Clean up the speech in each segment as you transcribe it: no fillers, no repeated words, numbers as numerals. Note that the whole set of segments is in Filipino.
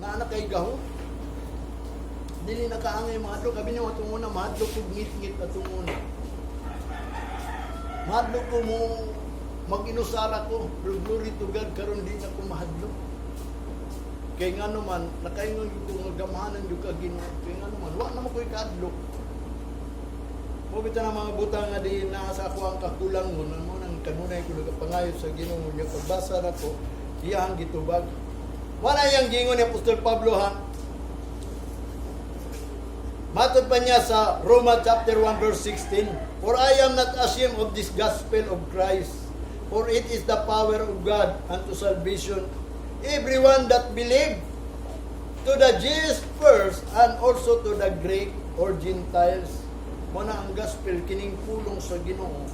nga anak kay gaho. Dili nakaangay mahadlok kabi niya matunguna mahadlok ko ngit-ngit atunguna. Mahadlok ko mo mag-inusara ko, glory to God karon di na ko mahadlok. Kay nga naman nakaingon ko nga gamahanan jud ka Ginoo. Kay nga naman wa na mo koy kadlok. Mo bitaw na mga butang nga di na sa ako ang kakulangon mo nang kanunay ko nagapangayo sa Ginoo niya pagbasa na ko iyang gitubag. Wala yang gingon ni Apostol Pablo ha. Matod pa niya sa Roma chapter 1 verse 16, "For I am not ashamed of this gospel of Christ, for it is the power of God unto salvation everyone that believe, to the Jews first and also to the Greek or Gentiles." Muna ang gospel kining pulong sa Ginoo.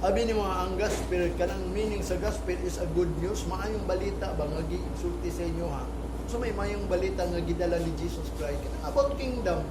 Abi ni mga ang gospel kanang meaning sa gospel is a good news, maayong balita ba nga gisulti sa inyo ha. So may mayong balita nga gidala ni Jesus Christ about kingdom.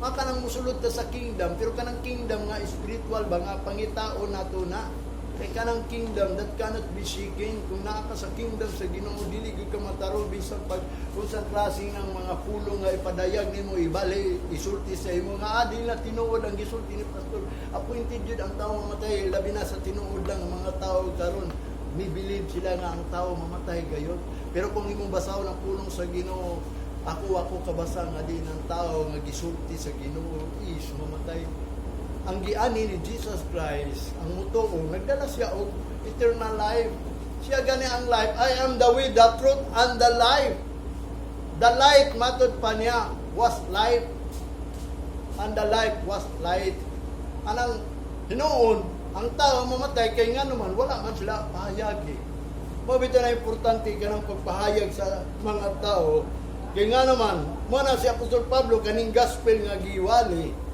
Maka nang musulod ta sa kingdom, pero kanang kingdom nga spiritual ba nga pangitao nato na. Kay kanang kingdom that cannot be shaken. Kung naa ka sa kingdom sa Ginoo, dili gyud ka mataro bisan pag unsang klase ng mga pulong nga ipadayag nimo ibali isulti sa imo nga dili na tinuod ang gisulti ni pastor. Appointed jud ang tawo mamatay labi na sa tinuod lang ang mga tawo karon. May believe sila nga ang tawo mamatay gayon. Pero kung imong basahon ang pulong sa Ginoo, ako kabasa nga di ng tao nga gisulti sa Ginoo is mamatay. Ang giani ni Jesus Christ, ang mutuo, nagdala siya og eternal life. Siya gani ang life. I am the way, the truth, and the life. The light, matod pa niya, was life. And the life was light. Anang hinuon, ang tao mamatay, kay nga naman, wala man sila pahayag eh. Mabito na importante ka ng pagpahayag sa mga tao. Kaya nga naman, muna si Apostol Pablo, kaning gospel nga giwali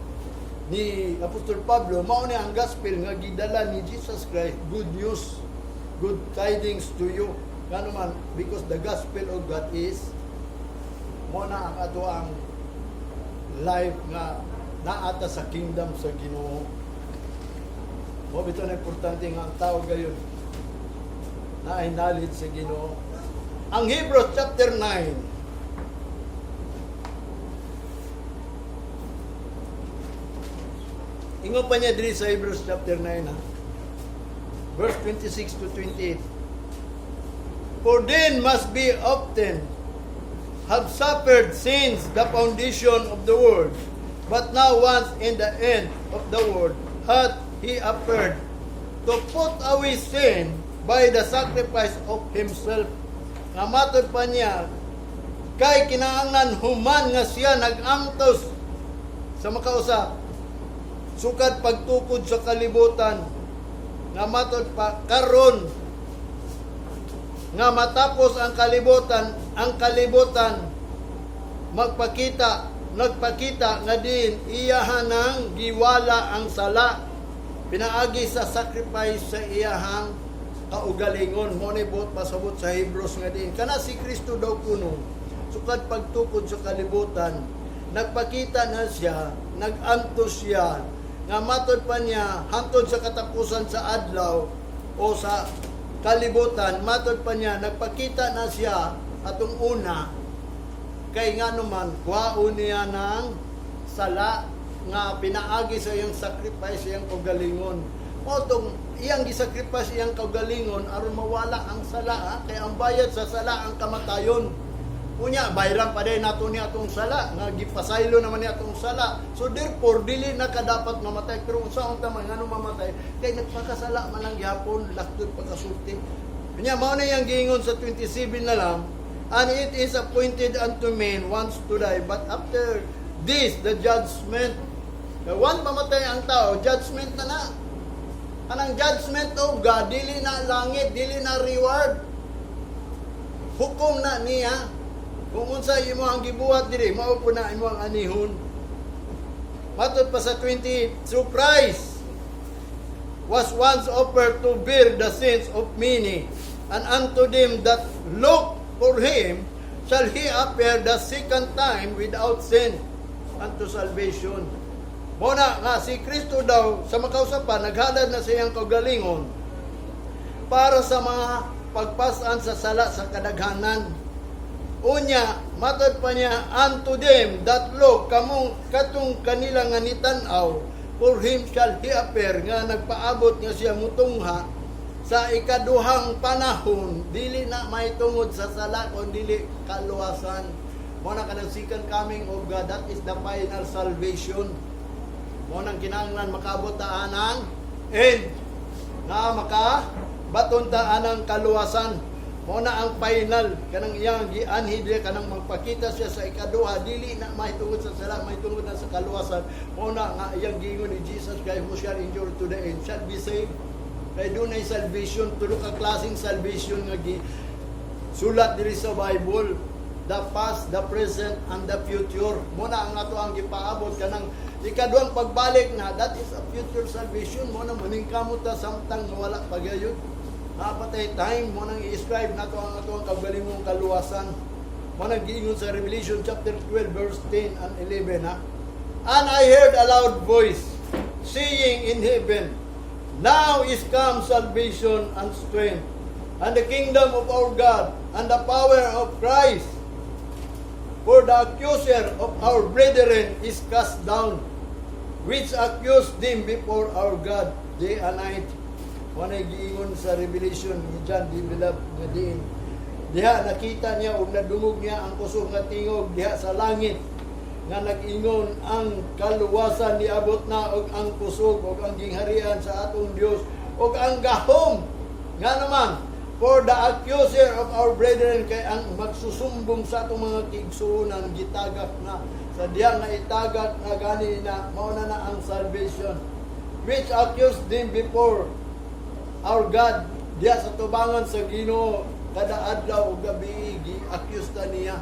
ni Apostol Pablo, mao ni ang gospel nga gidala ni Jesus Christ, good news, good tidings to you. Nga naman, because the gospel of God is, muna ang ato ang life nga naata sa kingdom sa Ginoo. Mabito na importante nga ang tao gayon na ay knowledge sa Ginoo. Ang Hebrews chapter 9, ingon pa niya diri sa Hebrews chapter 9 ha? Verse 26 to 28. "For then must be often have suffered since the foundation of the world, but now once in the end of the world hath he appeared to put away sin by the sacrifice of himself." Nga matod pa niya, kay kinahanglan human nga siya nag-angtos sa makausa, sukad pagtukod sa kalibutan, nga matod pa karon nga matapos ang kalibutan nagpakita nga din iyahanang giwala ang sala pinaagi sa sacrifice sa iyahang kaugalingon. Mo ni buot pasabot sa Hebrews nga din kana si Kristo daw kuno sukad pagtukod sa kalibutan nagpakita na siya, nag-antos siya nga matod pa niya hangtod sa katapusan sa adlaw o sa kalibutan, matod pa niya nagpakita na siya atong una kay nga naman kuhaon niya ng sala nga pinaagi sa iyang sacrifice iyang kaugalingon. Motong iyang gisacrifice iyang kaugalingon aron mawala ang sala kay ang bayad sa sala ang kamatayon. Unya bayran pa din nato ni atong sala nga gipasaylo naman ni atong sala. So therefore dili na kadapat mamatay, pero unsaon ta man ngano mamatay kay nagpakasala man lang gyapon laktod pagkasulti. Unya mao na yang giingon sa 27 na lang, "And it is appointed unto men once to die, but after this the judgment." One mamatay ang tao, judgment na na. Anang judgment of God, dili na langit, dili na reward. Hukom na niya. Kung unsa imo ang gibuhat diri, mao po na imo ang anihon. Matod pa sa 20, "So Christ was once offered to bear the sins of many, and unto them that look for him shall he appear the second time without sin unto salvation." Muna nga si Kristo daw sa makausapan naghalad na siyang kaugalingon para sa mga pagpasan sa sala sa kadaghanan. Unya, matod pa niya, unto them that look, kamong katong kanila nga nitanaw, for him shall he appear, nga nagpaabot nga siya mutungha, sa ikaduhang panahon, dili na may tungod sa sala, kung dili kaluwasan. Muna ka ng second coming of God, that is the final salvation. Muna kinahanglan makabot taanang end, nga makabaton taanang kaluwasan. Muna ang final, kanang iyang gianhid kanang magpakita siya sa ikaduha, dili na may tungod sa sala, may tungod na sa kaluwasan. Muna nga iyang gingon ni Jesus, kay who shall endure to the end shall be saved. Kay doon ay salvation, tulo ka klaseng salvation nga sulat diri sa Bible, the past, the present, and the future. Muna ang ato ang gipaabot kanang ikaduhang pagbalik na, that is a future salvation. Muna maningkamot ta samtang wala pagayod. Napatay time, mo nang i-describe na ito ang atong kagalimong kaluwasan. Mo nang giingon sa Revelation chapter 12 verse 10 and 11 ha. And I heard a loud voice saying in heaven, now is come salvation and strength, and the kingdom of our God, and the power of Christ. For the accuser of our brethren is cast down, which accused them before our God day and night. Wanay giingon sa Revelation ni John the Beloved nga diin. Diha nakita niya og nadungog niya ang kusog nga tingog diha sa langit nga nag-ingon ang kaluwasan niabot na og ang kusog og ang gingharian sa atong Dios og ang gahom nga naman for the accuser of our brethren, kay ang magsusumbong sa atong mga tigsuonan gitagak na sa diha nga itagak na gani na mauna na ang salvation, which accused them before our God diya sa tubangan sa Ginoo kada adlaw ug gabi gi-accuse ta niya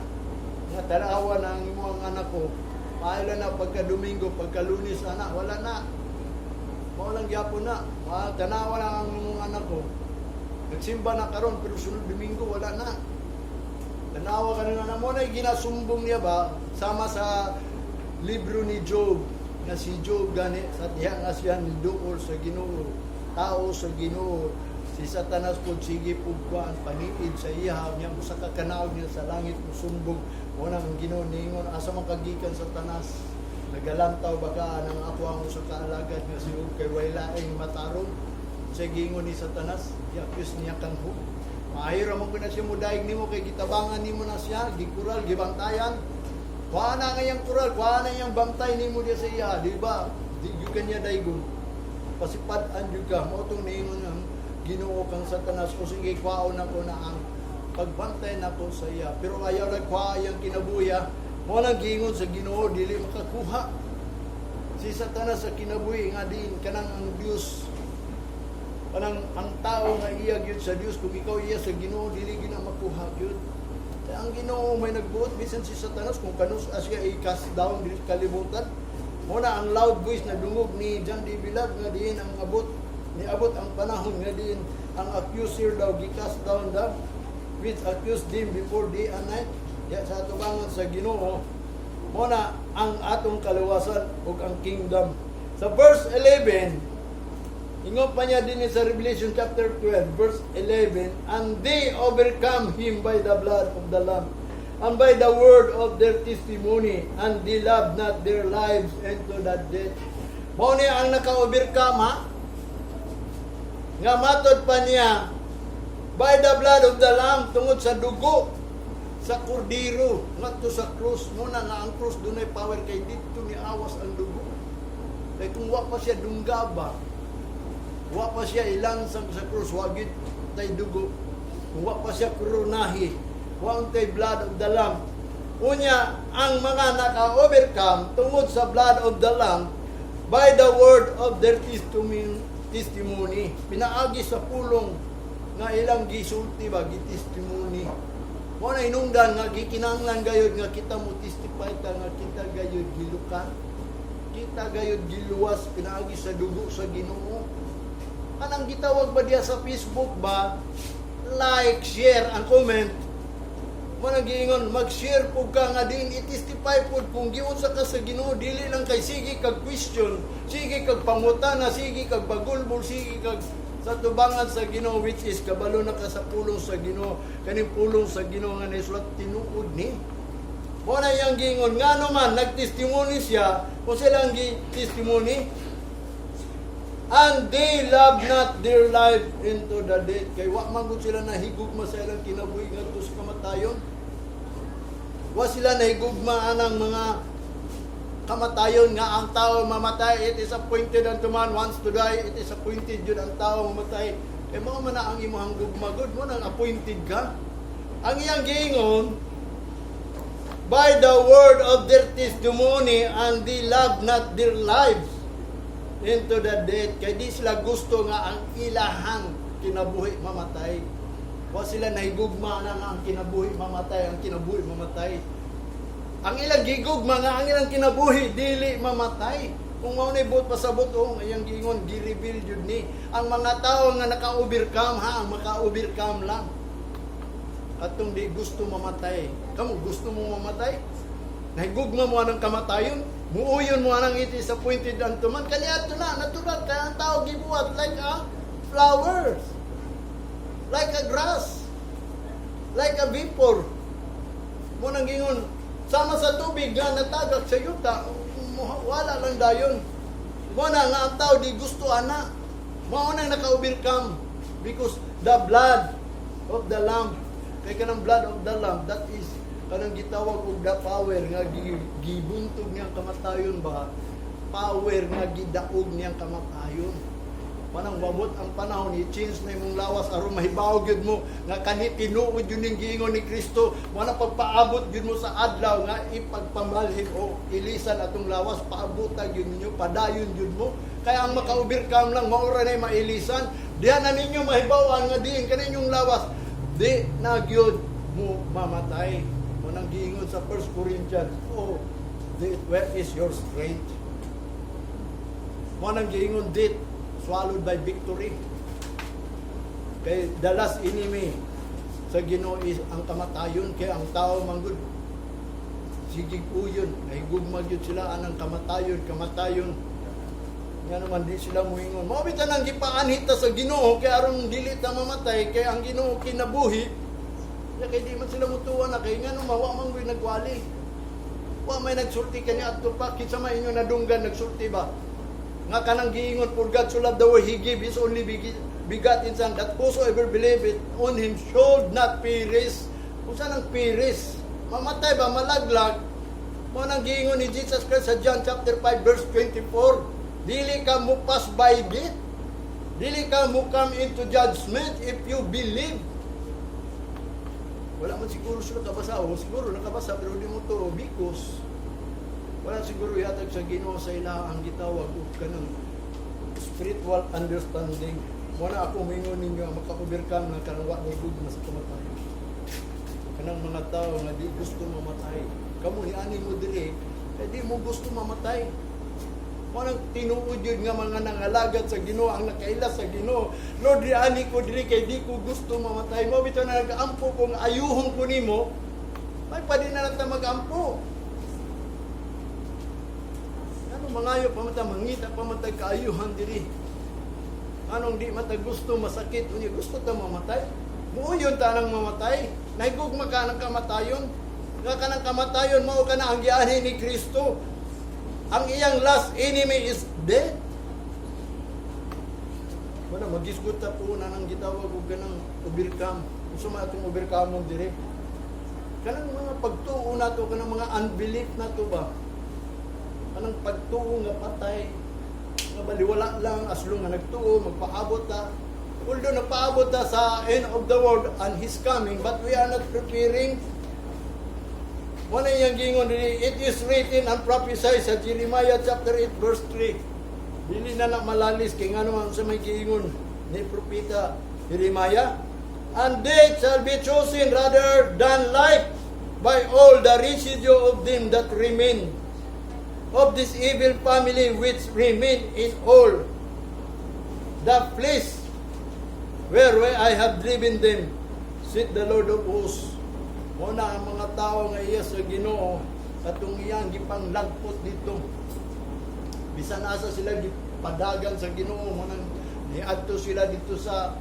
nga tanawa na ang imong anak ko, paila na pagka Domingo, pagka Lunes ana wala na, mao lang gyapon na, tanawa na ang imong anak ko, nagsimba na karon pero sunod Domingo wala na, tanawa kanina na mo na ginasumbong niya ba sama sa libro ni Job nga si Job gani sa diha nga siya niduol sa Ginoo, tao sa Ginoo, si Satanas po sige po kuan paniid sa iya niya mo sa kakanaw niya sa langit mo sumbong mo nang Ginoo ningon asa man kagikan Satanas, nagalantaw baka nang ako ang sa kaalagad nga si Job kay way laing matarong sa gingon ni Satanas, i-accuse niya kang ho. Mahira mo ko na siya mudaig nimo kay gitabangan nimo na siya, gikural gibantayan. Kuha na nga yang kural, kuha na yang bantay nimo diya sa iya, di ba? Di gyud niya daygon. Pasipad-an juga mo itong ningon ng Ginoo kang Satanas o sige kwaon ako na ang pagbantay na ko sa iya, pero ayaw na kwa yung kinabuya mo lang gingon sa Ginoo dili makakuha si Satanas sa kinabuhi nga din kanang ang Dios, kanang ang tao nga iya gyud sa Dios, kung ikaw iya sa Ginoo dili gina makuha gyud. Kaya ang Ginoo may nagbuot bisan si Satanas kung kanus asya i-cast down dili kalibutan. Muna ang loud voice na dungog ni John the Beloved nga diin ang niabot ang panahon nga diin ang accuser daw gi-cast down daw, which accused them before day and night. Ya sa tubangan sa Ginoo muna ang atong kaluwasan ug ang kingdom. Sa verse 11 ingon pa niya din sa Revelation chapter 12 verse 11, and they overcome him by the blood of the Lamb and by the word of their testimony, and they loved not their lives unto the death. Mao ni ang naka-overcome ha? Nga matod pa niya by the blood of the Lamb, tungod sa dugo sa kordero ngadto sa krus. Muna nga ang krus dunay power kay dito ni awas ang dugo. Kay kung wa pa siya dunggaba, wa pa siya ilansang sa krus, wa gid tay dugo. Kung wa pa siya koronahi, wa tay blood of the Lamb. Unya ang mga naka-overcome tungod sa blood of the Lamb by the word of their testimony. Pinaagi sa pulong nga ilang gisulti ba gi-testimony. Mo na inungdan nga gikinahanglan gayud nga kita mo testify ta nga kita gayud gilukan. Kita gayud giluwas pinaagi sa dugo sa Ginoo. Anang gitawag ba diya sa Facebook ba? Like, share, and comment. Mo nagiingon mag-share pud ka nga din i-testify pud kung giunsa ka sa Ginoo, dili lang kay sige kag question, sige kag pangutana, sige kag bagulbol, sige kag sa tubangan sa Ginoo, which is kabalo na ka sa pulong sa Ginoo, kaning pulong sa Ginoo nga nisulat tinuod ni. Mo na yang gingon nga naman nagtestimony siya kung silang gi-testimony, and they love not their life into the death. Kay wa man gud sila nahigugma sa ilang kinabuhi ngadto sa kamatayon. Wa sila nahigugma anang mga kamatayon nga ang tao mamatay. It is appointed unto man once to die. It is appointed yun ang tao mamatay. Kaya mo man na ang imong gugma good mo nang appointed ka. Ang iyang giingon, by the word of their testimony, and they love not their lives into the death. Kaya di sila gusto nga ang ilahang kinabuhi mamatay. Wa sila nahigugma na nga ang kinabuhi mamatay, ang kinabuhi mamatay. Ang ilang gigugma nga ang ilang kinabuhi dili mamatay. Kung mao na ibot pasabot ang iyang gingon gi-reveal jud ni ang mga tao nga naka-overcome ang maka-overcome lang. Atong di gusto mamatay. Kamu gusto mo mamatay? Nahigugma mo anang kamatayon? Muuyon mo anang it is appointed unto man. Kaniadto na natural kaya ang tao gibuhat like a flowers, like a grass, like a vapor. Mo nang gingon sama sa tubig nga natagak sa yuta, wala lang dayon. Mo na nga ang tao di gusto ana. Mao na naka-overcome because the blood of the Lamb. Kay kanang blood of the Lamb, that is kanang gitawag og the power nga gibuntog niyang kamatayon ba? Power nga gidaog niyang kamatayon. Manang wabot ang panahon, i-change na imong lawas aron mahibaw gyud mo nga kani tinuod yun ning giingon ni Kristo. Manang pagpaabot gyud mo sa adlaw nga ipagpamalhin o ilisan atong lawas, paabota gyud ninyo, padayon gyud mo. Kaya ang maka-overcome lang mao ra nay mailisan. Diha na ninyo mahibawan nga diin kaninyong lawas di na gyud mo mamatay. Manang giingon sa 1 Corinthians, oh, where is your strength? Manang giingon dit swallowed by victory. Kay the last enemy sa Ginoo is ang kamatayon. Kaya ang tao manggod sige po yun, nahigugma yun sila anang kamatayon. Nga naman di sila muingon. Mabitan ang gipaanhita sa Ginoo kay aron dili ta mamatay kay ang Ginoo kinabuhi. Kay di man sila mutuwa na kay ngano mawa man gyud nagwali. Wa may nagsulti kani adto pa kinsa may inyo nadunggan nagsulti ba? Nga kanang giingon, for God so loved the world, He gave His only begotten Son, that whosoever believeth on Him should not perish. Kung saan ang perish? Mamatay ba? Malaglag? Mo nang giingon ni Jesus Christ sa John chapter 5 verse 24, dili ka mo pass by death. Dili ka mo come into judgment if you believe. Wala man siguro sila kabasa. O siguro nakabasa pero di mo to because wala siguro yatag sa Ginoo sa ila ang gitawag o kanang spiritual understanding. Wala ako mingon ninyo ang maka-overcome ng kanawa ng gugma sa kamatayon. Kanang mga tao nga di gusto mamatay. Kamu ni ani mo diri, di mo gusto mamatay. Manang tinuod yun nga mga nangalagad sa Ginoo ang nakaila sa Ginoo. Lord, di ani ko diri kay di ko gusto mamatay. Mo bitaw na nag-ampo kung ayuhon ko nimo, may pwede na natin mag-ampo. Mangayo pamatay, mangita pamatay kaayuhan diri. Anong di matay gusto masakit, unya gusto ta mamatay. Muuyon ta nang mamatay. Nahigugma ka ng kamatayon. Nga ka ng kamatayon, mao ka na ang gianhi ni Kristo. Ang iyang last enemy is death. Wala magisgot ta po na nang gitawag og ganang overcome. Usa man atong overcome diri. Kanang mga pagtuo nato, kanang mga unbelief nato ba? Anong pagtuo nga patay, nga baliwala lang, aslo nga nagtuo, magpaabot ta. Although nagpaabot ta sa end of the world and His coming, but we are not preparing. Wala yung gingon, it is written and prophesied sa Jeremiah chapter 8 verse 3. Dili na malalis, kaya nga naman sa may gingon ni propeta Jeremiah. And death shall be chosen rather than life by all the residue of them that remain, of this evil family which remain in all the place where I have driven them, said the Lord of hosts. Muna ang mga tao nga iya sa Ginoo katong iyang gipanglagpot dito. Bisan asa sila gipadagan sa Ginoo, manang Niadto sila dito sa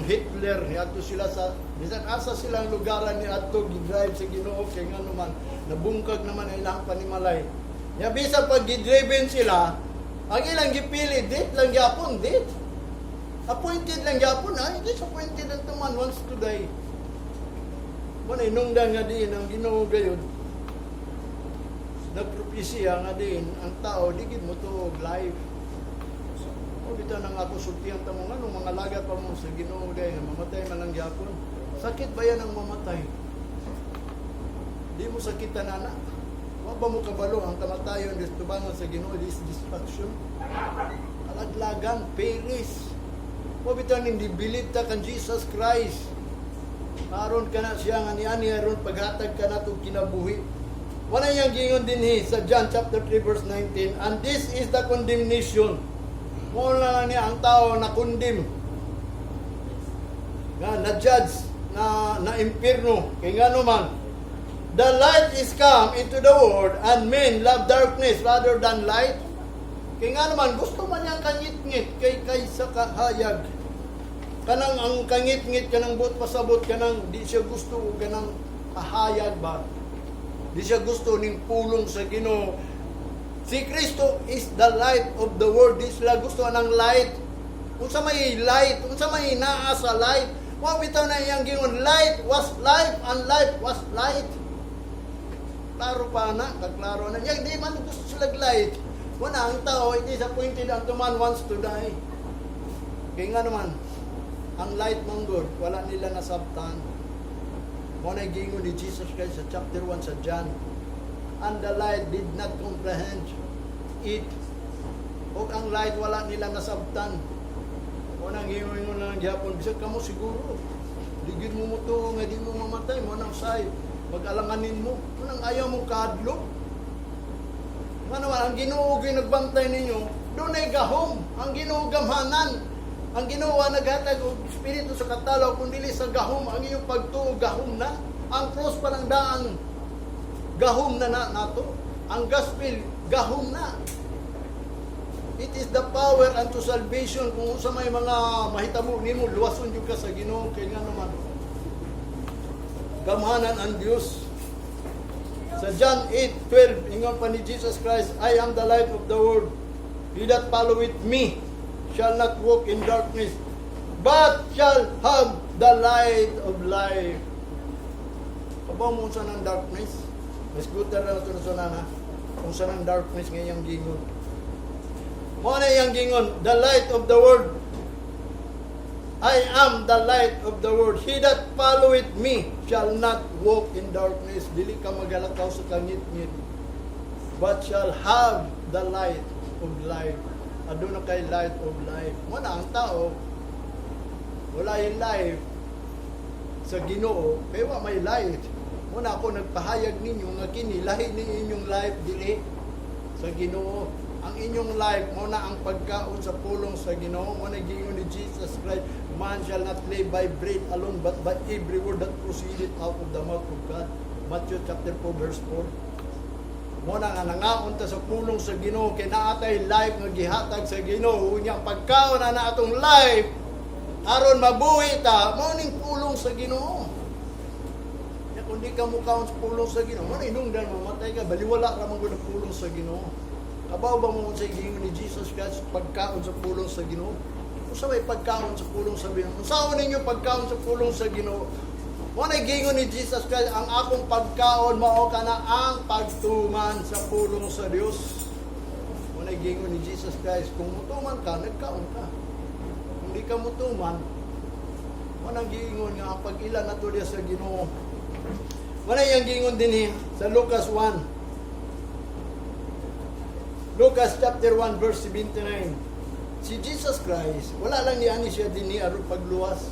Hitler, niadto sila sa bisan asa silang lugaran niadto gidrive sa Ginoo kay ngano man nabungkag naman ang ilang panimalay. Ya bisan pag gidriven sila, ang ilang gipili date lang gyapon date. Appointed lang gyapon ay disappointed ang man wants to die. Mo na inungdan nga din ang Ginoo gayud. Nagpropesya nga din ang tao di gid mo tuog life. O bitaw nang ako sultihan ta mo nganong mga lagat pa mo sa Ginoo gay nga mamatay man lang gyapon. Sakit ba yan ang mamatay? Di mo sakitan ana. Wa ba mo kabalo ang kamatayon dis tubangon sa Ginoo dis destruction. Alaglagan perish. O bitaw hindi believe ta kan Jesus Christ. Aron ka na siya nga ni aron paghatag ka na itong kinabuhi. Wala niyang gingon din sa John chapter 3 verse 19, and this is the condemnation. Mula na niya ang tao na condemn, na judge, na impierno. Kaya nga naman, the light is come into the world, and men love darkness rather than light. Kaya nga naman, gusto man niyang kangit-ngit kaysa kahayag. Kanang ang kangit-ngit, kanang buot pasabot, kanang di siya gusto, kanang kahayag ba? Di siya gusto ning pulong sa Ginoo. Si Kristo is the light of the world. Di sila gusto ng light. Unsa may light, unsa may naa sa light. Wa bitaw na iyang gingon, light was life and life was light. Klaro pa na, kaklaro na. Yang di man gusto sila light. Wala ang tao, it is appointed unto man wants to die. Kaya nga naman, ang light mong good, wala nila nasabtan. Muna gingon ni Jesus Christ sa chapter 1 sa John. And the light did not comprehend it. O ang light, wala nila nasabtan. Muna gingon na ng Japon, bisag ka mo siguro. Ligid mo mo to, nga di mo mamatay, muna say, mag-alanganin mo. Muna ayaw mo kadlo. Ano man, ang Ginoo nagbantay ninyo, doon ay gahom. Ang Ginoo gamhanan. Ang Ginoo naghatag og espiritu sa katalaw kun dili sa gahom. Ang iyong pagtuo gahom na. Ang cross parang daan gahom na nato. Ang gospel gahom na. It is the power unto salvation. Kung sa may mga mahitabo nimo luwason jud ka sa Ginoo kay nga naman gamhanan ang Dios. Sa John 8:12 ingon pa ni Jesus Christ, I am the light of the world. He that followeth me shall not walk in darkness, but shall have the light of life. Kabaw mo sa ng darkness? Mas gutar na ito na na. Kung sa ng darkness ngayong gingon. Mo na iyang gingon, the light of the world. I am the light of the world. He that followeth me shall not walk in darkness. Dili ka magalakaw sa kangit-ngit, but shall have the light of life. Aduna kay light of life. Muna ang tao, wala yung life sa Ginoo, kaya may light. Muna ako nagpahayag ninyo nga kini lahi ni inyong life dili sa Ginoo. Ang inyong life muna ang pagkaon sa pulong sa Ginoo. Muna gingon ni Jesus Christ, man shall not live by bread alone, but by every word that proceeded out of the mouth of God. Matthew chapter 4 verse 4. Muna nga nangaon ta sa pulong sa Ginoo kay naatay life nga gihatag sa Ginoo. Unya pagkaon na atong life aron mabuhi ta mao ning pulong sa Ginoo. Ya kun di ka mukaon sa pulong sa Ginoo, mo inungdan mamatay ka baliwala ra man gud ang pulong sa Ginoo. Kabaw ba mo sa gingon ni Jesus Christ pagkaon sa pulong sa Ginoo? Usa may pagkaon sa pulong sa Ginoo? Usaon ninyo pagkaon sa pulong sa Ginoo? Muna gingon ni Jesus Christ, ang akong pagkaon mao kana ang pagtuman sa pulong sa Dios. Muna gingon ni Jesus Christ, kung mutuman ka, nagkaon ka. Kung di ka mutuman, muna gingon nga ang pag-ila na to diya sa Ginoo. Muna yang gingon din sa Lucas 1. Lucas chapter 1 verse 79. Si Jesus Christ, wala lang ni ani siya din ni aron pagluwas.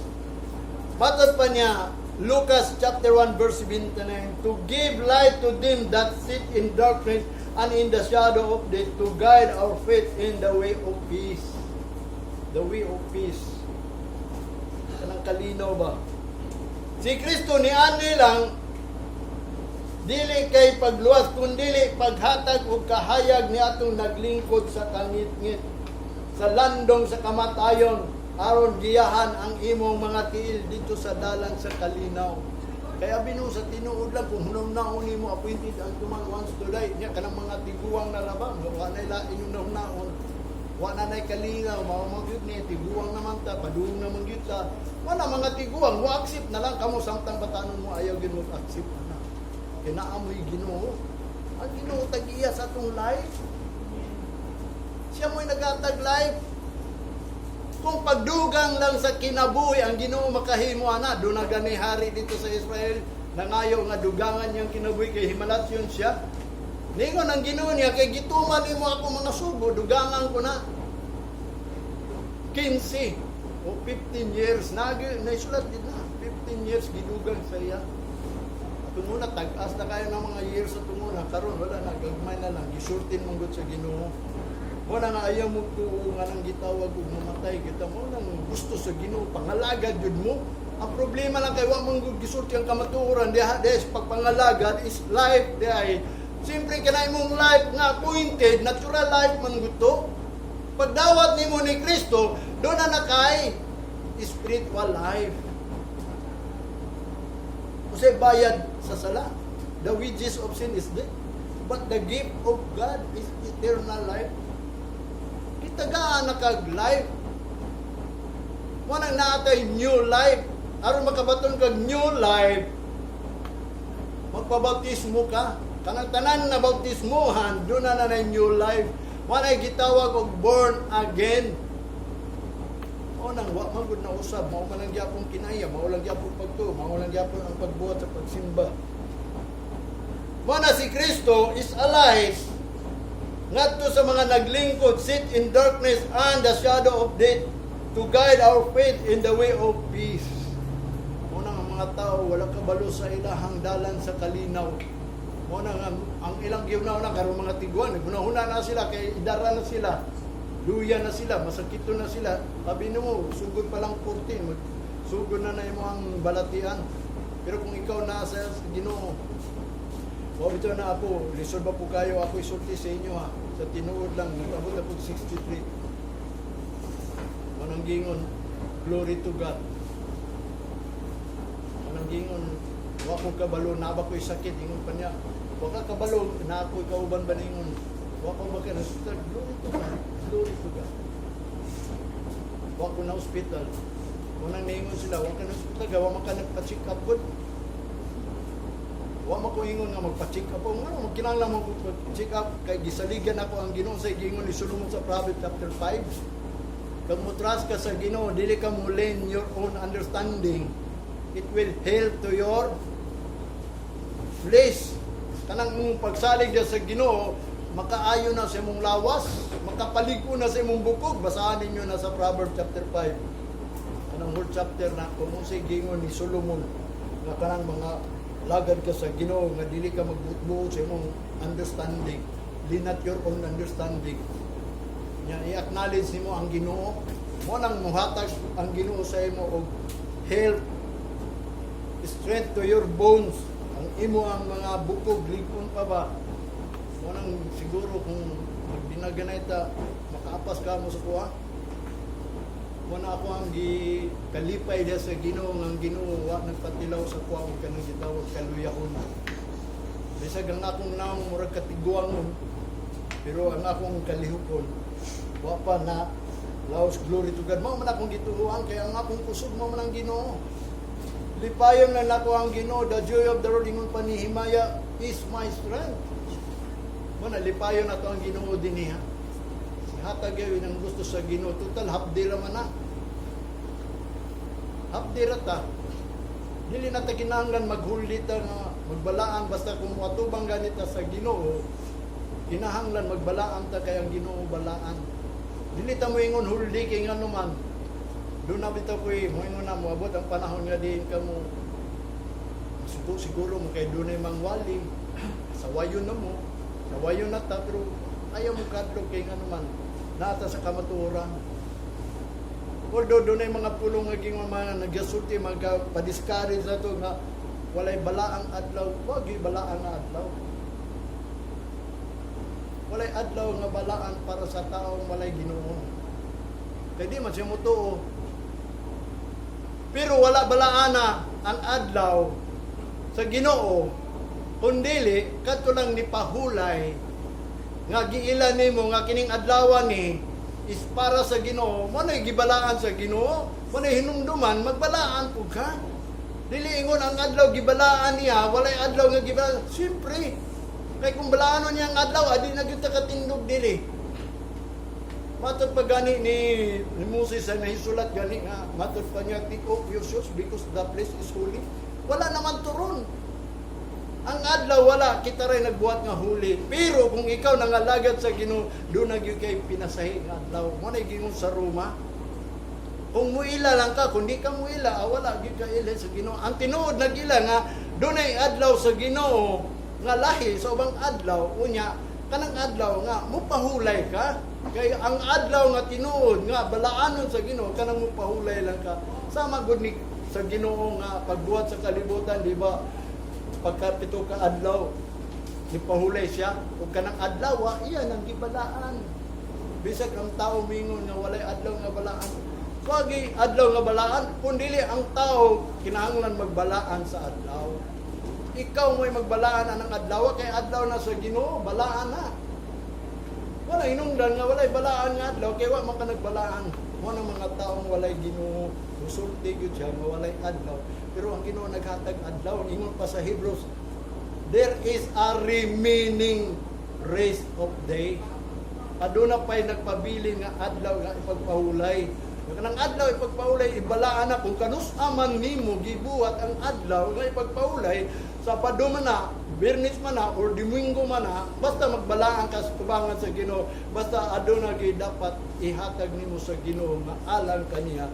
Matod pa niya Lucas chapter 1 verse 79, to give light to them that sit in darkness and in the shadow of death, to guide our faith in the way of peace. The way of peace. Kanang kalinaw ba? Si Kristo ni ani lang dili kay pagluwas, kundi paghatag og kahayag ni atong naglingkod sa kangit-ngit. sa landong sa kamatayon aron giyahan ang imong mga tiil dito sa dalan sa kalinaw. Kaya binu sa tinuod lang kung hunong-naon nimo appointed ang tuman once to die nya kanang mga tiguang na rabang wa na lain yung hunong-naon. Wa na nay kalinaw mao magyud ni tiguang naman ta padung naman gyud ta. Wala mga tiguang wa accept na lang kamo samtang batanon mo ayaw gyud mo accept na. Kinaamoy Ginoo. Ang Ginoo tag-iya sa atong life. Siya mo'y nagatag life. Kung pagdugang lang sa kinabuhi ang Ginoo makahimo ana, do na gani hari dito sa Israel, nangayo nga dugangan niyang kinabuhi kay himalasyon siya. Ningon ang Ginoo niya kay gituman nimo ako mga sugo, dugangan ko na. 15 o 15 years naisulat din na 15 years gidugang sa iya. Tumuna tag-as na kayo ng mga years sa tumuna karon wala na gagmay na lang gisultin mong sa Ginoo. Wala nga ayaw mo tuo nga nang gitawag og mamatay kita mo nang gusto sa Ginoo pangalagad jud mo. Ang problema lang kay wa man gud gisulti ang kamatuoran diha des pagpangalagad is life diay. Siyempre kanay mong life nga appointed, natural life man gud to. Pagdawat nimo ni Kristo, do na nakay spiritual life. Kasi bayad sa sala. The wages of sin is death. But the gift of God is eternal life. Tagaan na kag-life. Wanang naatay new life. Aron makabaton kag new life, magpabautismo ka. Kanang tanan na bautismohan, doon na new life. Wanay gitawag og born again. O nang wa man gud na usab, mao man lang gyapon kinaya, mao lang gyapon pagtuo, mao lang gyapon ang pagbuhat sa pagsimba. Wana si Kristo is alive. Ngadto sa mga naglingkod, sit in darkness and the shadow of death to guide our faith in the way of peace. Muna nga mga tao, walang kabalo sa ilahang dalan sa kalinaw. Muna nga, ang ilang giunaw na, karong mga tiguan, nagunahuna na sila, kay idara na sila, luya na sila, masakito na sila. Sabi mo, sugod pa lang 14, sugod na na yung mga balatian. Pero kung ikaw nasa Ginoo, o ito na ako, resolve po kayo, ako isulti sa inyo ha. Sa tinuod lang, nag-abot na po 63. Manang gingon, glory to God. Manang gingon, wa ko kabalo, naba ko'y sakit, ingon pa niya. Wa ka kabalo, na ako'y kauban ba ningon. Wa ko baka na hospital, glory to God, glory to God. Wa ko na hospital. Manang ningon sila, wa ka na hospital, gawa maka nagpa-check up good. Wa man ko ingon nga magpa-check up ako. Nga magkinahanglan mo mag-check up kay gisaligan ako ang Ginoo sa gingon ni Solomon sa Proverbs chapter 5. Kag mo trust ka sa Ginoo, dili ka mo lean your own understanding. It will help to your flesh. Kanang mong pagsalig dia sa Ginoo, makaayo na sa imong lawas, makapaligo na sa imong bukog. Basahan ninyo na sa Proverbs chapter 5. Kanang whole chapter na kung sa gingon ni Solomon nga kanang mga lagad ka sa Ginoo nga dili ka magbuot sa imong understanding, linat your own understanding. Nya i-acknowledge nimo ang Ginoo, mo nang muhatag ang Ginoo sa imo og health, strength to your bones. Ang imo ang mga bukog ligpon pa ba? Mo nang siguro kung magbinaganay ta makaapas ka mo sa kuha. Muna ako ang kalipay dia sa Ginoo nga ang Ginoo wa nagpatilaw sa kuha og kanang gitawag kaluyahon. Bisag ang akong naong murag katiguangon, pero ang akong kalihupon wa pa na laos glory to God. Mao man akong gituhuan kay ang akong kusog mo man ang Ginoo. Lipayon na nako ang Ginoo, the joy of the Lord ingon pa ni Himaya is my strength. Muna lipayon na to ang Ginoo dinhi ha. Hatag yun ang gusto sa Ginoo. Total, hapdira man na. Hapdira ta. Dili na ta kinahanglan maghulita nga magbalaan basta kung matubang ganita sa Ginoo. Kinahanglan magbalaan ta kay ang Ginoo balaan. Dili ta moingon huldi kay ngano man. Do na bitaw koy moingon na moabot ang panahon nga diin kamo. Siguro mo kay dunay mangwali. Sawayon na mo. Sawayon na ta pero ayaw mo kadlok kay ngano man. Nata sa kamatuoran. Although doon ay mga pulong naging mga nagyasulti, magpa-discourage na to nga walay balaang adlaw. Wag yung balaang adlaw. Walay adlaw nga balaan para sa taong walay Ginoo. kay di man siya mutuo. Pero wala balaana ang adlaw sa Ginoo, kundili kadto lang ni pahulay nga giila nimo nga kining adlaw ni is para sa Ginoo. Mo na gibalaan sa Ginoo, mo na hinumduman magbalaan pud ka. Dili ingon ang adlaw gibalaan niya, walay adlaw nga gibalaan. Siyempre, kay kung balaanon niya ang adlaw, adi na gyud ta katindog dili. Matod pa gani ni Moses na hisulat gani nga, matod pa niya, take off your shoes because the place is holy. Wala naman turon. Ang adlaw wala, kita rin nagbuhat nga huli. Pero kung ikaw nangalagad sa Ginoo, doon na gyud kay pinasahi nga adlaw. Mo na gingon sa Roma. Kung muila lang ka, kung di ka muila, wala gyud ka ila sa Ginoo. Ang tinuod nagila nga dunay adlaw sa Ginoo nga lahi sa ubang adlaw unya kanang adlaw nga mupahulay ka. Kay ang adlaw nga tinuod nga balaanon sa Ginoo kanang mupahulay lang ka. Sama gud ni sa Ginoo nga pagbuhat sa kalibutan, di ba? Pagkapito ka adlaw, nipahulay siya. Kung kanang adlaw, iyan ang gibalaan. Bisag ang tao mingon nga walay adlaw nga balaan. Pagi adlaw nga balaan, kundili ang tao kinahanglan magbalaan sa adlaw. Ikaw mo'y magbalaan anang adlaw, kay adlaw na sa Ginoo, balaan na. Wala hinungdan nga walay balaan nga adlaw, kay wa man ka nagbalaan. Mo nang mga taong walay Ginoo, usulti gyud siya nga walay adlaw. Pero ang Ginoo naghatag adlaw, ingon pa sa Hebrews, there is a remaining rest of day. Aduna pa'y nagpabilin nga adlaw nga ipagpahulay. Kanang adlaw ipagpaulay, ibalaan na kung kanus aman nimo gibuhat ang adlaw nga ipagpaulay sa Sabado man na, Biyernes man na, or Domingo man na, basta magbalaan ka sa tubangan sa Ginoo, basta aduna gyud dapat ihatag nimo sa Ginoo nga alang kaniya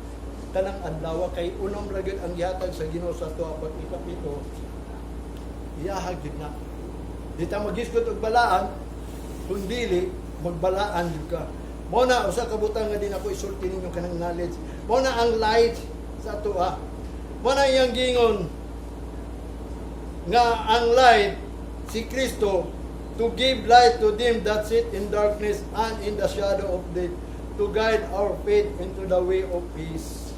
kanang adlaw kay unom ra gyud ang gihatag sa Ginoo sa tuwa pag ikapito. Iyahag gyud na. Di ta magisgot og balaan, kung dili magbalaan gyud ka. Mo na usa ka butang nga din ako isulti ninyo kanang knowledge. Mo na ang light sa tuwa. Mo na iyang gingon nga ang light si Kristo to give light to them that sit in darkness and in the shadow of death, to guide our faith into the way of peace.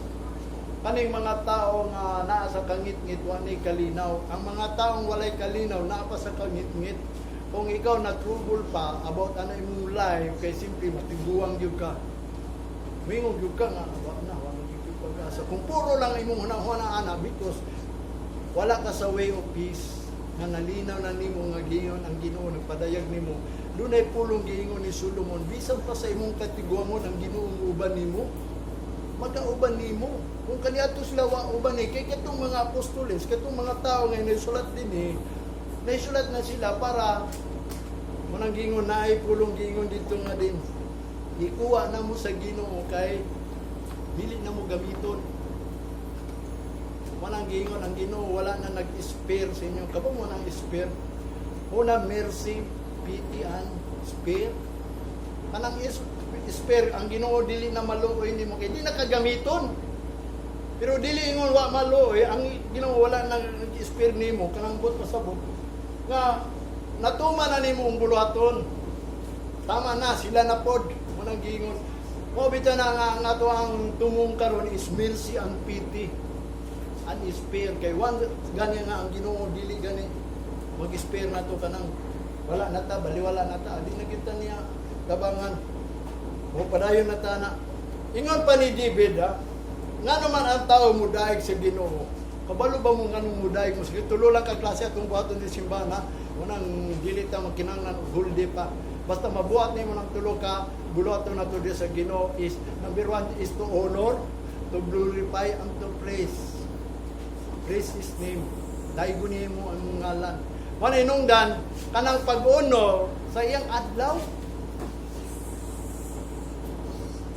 Kaning mga tao nga naa sa kangit-ngit wa ni kalinaw. Ang mga taong walay kalinaw naa pa sa kangit-ngit. Kung ikaw na-trouble pa about ano imong life, kay simple matiguang gyud ka. Mingog gyud ka nga, wa na gyud pag-asa. Kung puro lang imong hunahuna ana because wala ka sa way of peace, nga nalinaw na nimo nga gingon ang Ginoo nagpadayag nimo. Dunay pulong giingon ni Solomon, bisan pa sa imong katiguangon ang Ginoo uban nimo, magkauban nimo. Kung kaniadto sila wa uban ni kay katong mga apostoles, katong mga tao nga nasulat din naisulat na sila para manang gingon na ay pulong gingon dito nga din. Ikuha na mo sa Ginoo kay dili na mo gamiton. Manang gingon ang Ginoo wala na nag-spare sa inyo. Kapag mo nang spare, una mercy, pity, and spare. Kanang spare ang Ginoo dili na maluoy nimo kay di na kagamiton. Pero dili ingon wa maluoy ang Ginoo wala na nag-spare nimo kanang bot pasabot. Nga natuma na nimo ang buluhaton. Tama na sila na pod mo nang gingon. Mo bitaw na nga ato ang tumong karon is mercy and pity and spare kay one ganya nga ang Ginoo dili gani mag-spare na to kanang wala na ta baliwala na ta di na kita niya tabangan. Mo padayon na ta na. Ingon pa ni David nga naman ang tao mudaig sa Ginoo. Kabalo ba mo nganong muday mo? Sige, tulo lang ka klase atong buhaton ni simbahan, unang dili ta magkinanglan og hulde pa. Basta mabuhat nimo ng tulo ka, buhaton na to sa Ginoo is number 1 is to honor, to glorify, and to praise. Praise His name. Daigo nimo ang ngalan. Wala inungdan kanang pag-honor sa iyang adlaw.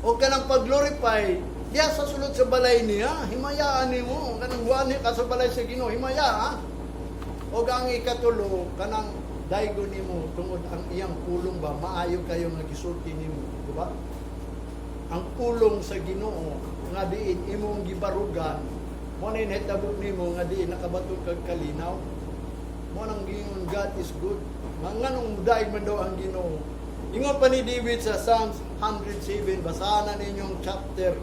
O kanang pag-glorify diya sa sulod sa balay niya, himayaan nimo kanang buwan ka sa balay sa Ginoo, himaya. O ang ikatulo kanang daigo nimo tungod ang iyang pulong ba maayo kayo nga gisulti nimo, di ba? Ang pulong sa Ginoo nga diin imong gibarugan, mo na nahitabo nimo nga diin nakabatok kag kalinaw. Mo nang gingon God is good. Nganong daig man daw ang Ginoo. Ingon pa ni David sa Psalms 107, basahan na ninyong chapter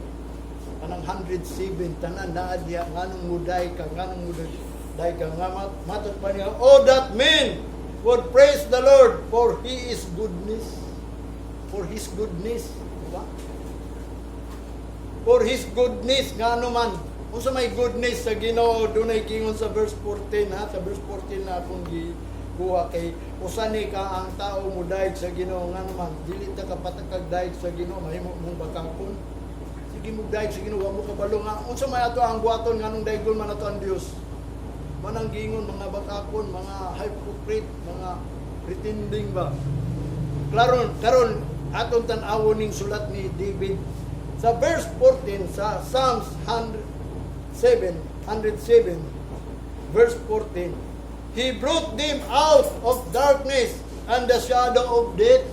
anang 107, tanan na diya, nganong muday ka, matod pa niya, oh, that men would praise the Lord for His goodness. For His goodness. Diba? For His goodness, ngano man. Kung sa may goodness sa Ginoo, doon ay kingon sa verse 14, ha? Sa verse 14 na akong gikuha kay, usani ka ang tao mo dahil sa Ginoo, ngano man, dili ta kapatakag dahil sa Ginoo, mahimo mong bakangkon. Sige mo dahil sa Ginoo, mo kabalo nga, unsa may ato ang buhaton, nganong daygon man ato ang Dios. Manang gingon, mga bakakon, mga hypocrite, mga pretending ba. Karon atong tan-awon ning sulat ni David sa verse 14 sa Psalms 107 verse 14, He brought them out of darkness and the shadow of death.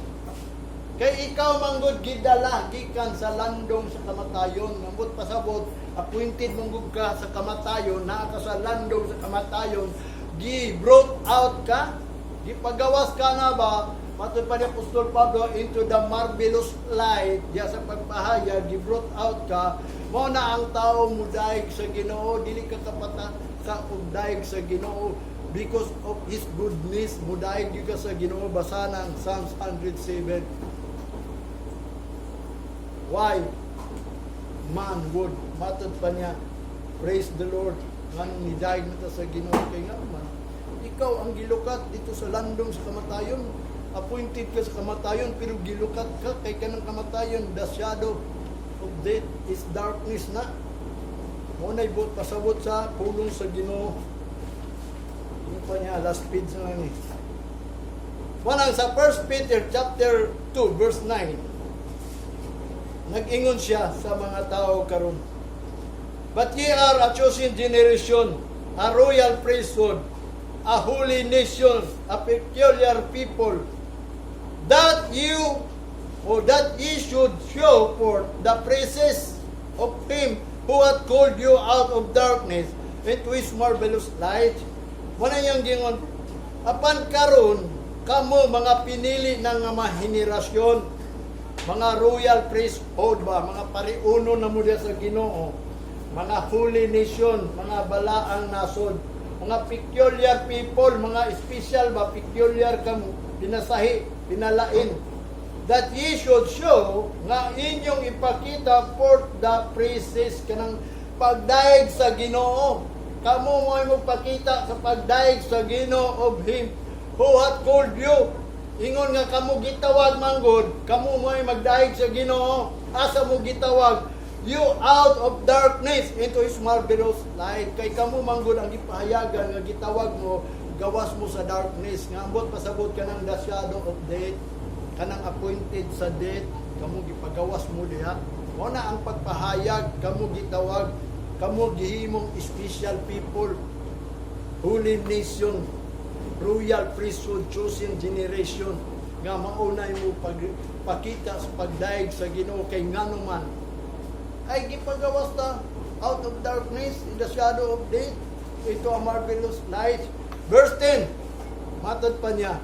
Kay ikaw manggod gidala gikan sa landong sa kamatayon, ngambot pasabot appointed manggod ka sa kamatayon, naa ka sa landong sa kamatayon, gi-brought out ka, gipagawas ka na ba, matod pa ni Apostol Pablo, into the marvelous light, diya sa pagpahayag, gi-brought out ka, mo na ang tao mudaig sa Ginoo, dili ka kapata sa ugdaig sa Ginoo, because of His goodness, mudaig ka sa Ginoo, basa ng Psalms 107. Why? Man would, matod pa niya, praise the Lord, nganong nidaig na ta sa Ginoo, kay nga man, ikaw ang gilukat dito sa landong sa kamatayon, appointed ka sa kamatayon, pero gilukat ka kay kanang kamatayon, the shadow of death is darkness na. Muna'y pasabot sa pulong sa Ginoo. Yung pa niya, last page na lang eh. Wanang sa 1 Peter chapter 2 verse 9, nag-ingon siya sa mga tao karon. But ye are a chosen generation, a royal priesthood, a holy nation, a peculiar people, that ye should show forth the praises of Him who hath called you out of darkness into His marvelous light. Wala yang gingon, apan karon kamo mga pinili ng mga henerasyon, mga royal priesthood ba, mga pariuno na mula sa Ginoo, mga holy nation, mga balaang nasod, mga peculiar people, mga special ba, peculiar kamo, pinasahi, pinalain, that ye should show nga inyong ipakita forth the praises kanang pagdaig sa Ginoo. Kamo mo ay magpakita sa pagdaig sa Ginoo of Him who hath called you. Ingon nga kamo gitawag manggod, kamo mo ay magdaig sa Ginoo. Asa mo gitawag? You out of darkness into His marvelous light. Kay kamo manggod ang gipahayagan nga gitawag mo, gawas mo sa darkness. Nga ambot pasabot ka ng the shadow of death, kanang appointed sa death, kamo gipagawas mo diha. Mo na ang pagpahayag, kamo gitawag, kamo gihimong special people, holy nation, royal priesthood, chosen generation, nga maunay mo pagpakita sa pagdaig sa Ginoo, kay ngano man ay gipagawas ta out of darkness in the shadow of death into a marvelous light. Verse 10, matod pa niya,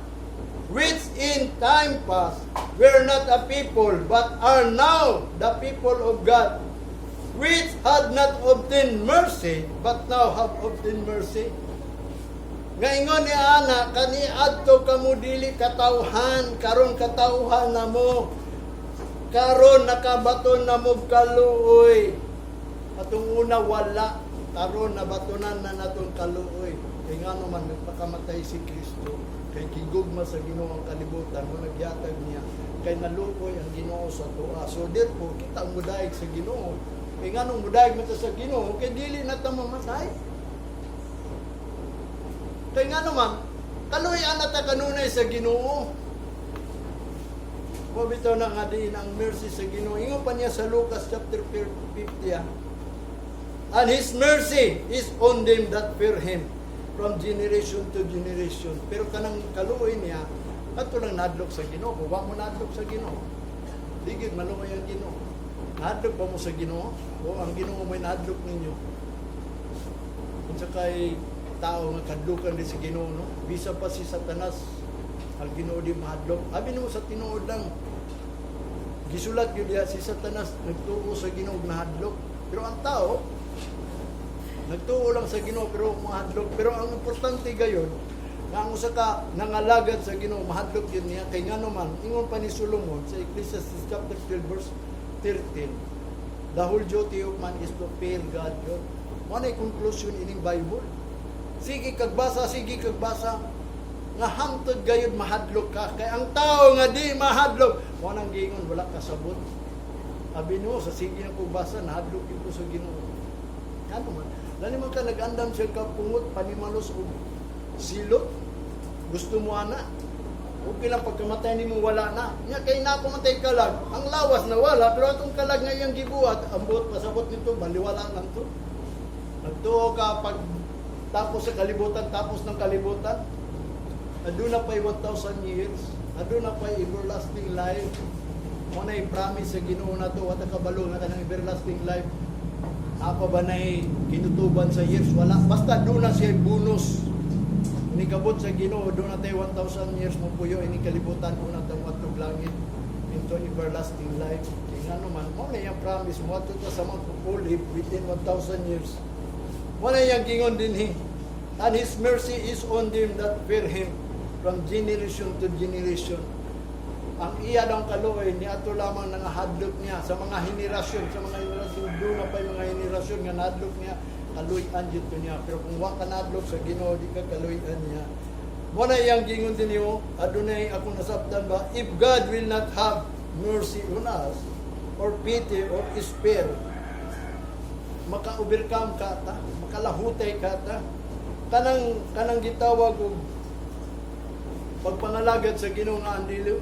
which in time past were not a people, but are now the people of God, which had not obtained mercy, but now have obtained mercy. Ngayon ni ana, kani adto kamo dili katawhan, karon katawhan na mo. Karon nakabaton na mo kaluoy. Atong una wala, karon nabatonan na naton kaluoy. Kay ngano man nagpakamatay si Kristo, kay gigugma sa Ginoo ang kalibutan, mo nagyatag niya, kay naluoy ang Ginoo sa tuwa. So therefore, kita ang mudaig sa Ginoo. Kay nganong mudaig mo sa Ginoo, kay dili na ta mamatay. Kaya nga naman, kaluyan na ta kanunay sa Ginoo. Mabitaw na nga din ang mercy sa Ginoo. Ingon pa niya sa Lucas chapter 50. And His mercy is on them that fear Him from generation to generation. Pero kanang kaluoy niya, ato lang nadlok sa Ginoo. Huwag mo nadlok sa Ginoo. Digid maluoy ang Ginoo. Nadlok ba mo sa Ginoo? O ang Ginoo may nadlok ninyo? Kung sa kay tao nga kadlukan din si Ginoo, no? Bisa pa si Satanas ang Ginoo di mahadlok. Abi nimo sa tinuod lang gisulat gyud diha si Satanas nagtuo sa Ginoo mahadlok. Pero ang tao nagtuo lang sa Ginoo pero mahadlok. Pero ang importante gayon nga ang usa ka nangalagad sa Ginoo mahadlok yun niya kay ngano man ingon pa ni Solomon sa Ecclesiastes chapter 12 verse 13. The whole duty of man is to fear God. Yun. Mo na conclusion ining Bible. Sige kagbasa nga hangtod gayud mahadlok ka kay ang tao nga di mahadlok mo nang gingon wala ka sabot. Abi no sa sige na pagbasa nahadlok ito sa Ginoo. Kano man lani man ka nag-andam siya ka pungot panimalos og silot gusto mo ana okay lang pagkamatay nimo wala na nya kay napamatay kalag ang lawas na wala pero atong kalag nga iyang gibuhat ambot pasabot nito baliwala lang to nagtuo ka pag tapos sa kalibutan tapos ng kalibutan aduna pay 1,000 years aduna pay everlasting life mo na i-promise sa Ginoo na to wata kabalo nga kanang everlasting life apa ba nay kinutuban sa years wala basta doon na siya bonus inikabot sa Ginoo doon na tayo 1,000 years mo puyo inikalibutan ko na tayo watog langit into everlasting life kaya nga naman mo na yung promise mo ato sa mga live within 1,000 years mo na yung gingon din and His mercy is on them that fear Him from generation to generation. Ang iya daw kaluoy ni ato lamang nangahadlok niya sa mga henerasyon, doon na pa yung mga henerasyon nga nadlok niya, kaluyan dito niya. Pero kung wa ka nadlok sa Ginoo, di ka kaluyan niya. Mo na iyang gingon din niyo, adunay ako nasabtan ba, if God will not have mercy on us, or pity, or spare, maka-overcome ka ta, makalahutay ka ta, kanang gitawag og pagpangalagad sa Ginoo nga dili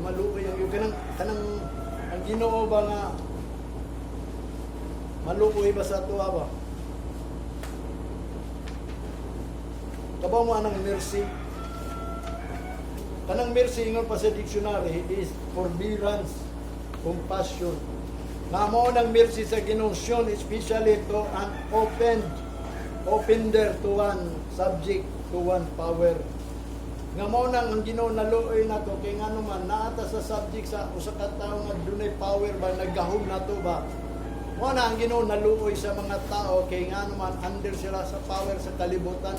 maluoy ang kanang ang Ginoo ba nga maluoy ba sa tuwa ba kabaw mo anang mercy kanang mercy ingon pa sa dictionary is forbearance compassion nga mao nang mercy sa Ginoo shown especially to an offender to one subject to one power nga mao nang ang Ginoo naluoy nato kay ngano man naata sa subject sa usa ka tawo nga dunay power ba naggahom nato ba mao na ang Ginoo naluoy sa mga tao kay ngano man under sila sa power sa kalibutan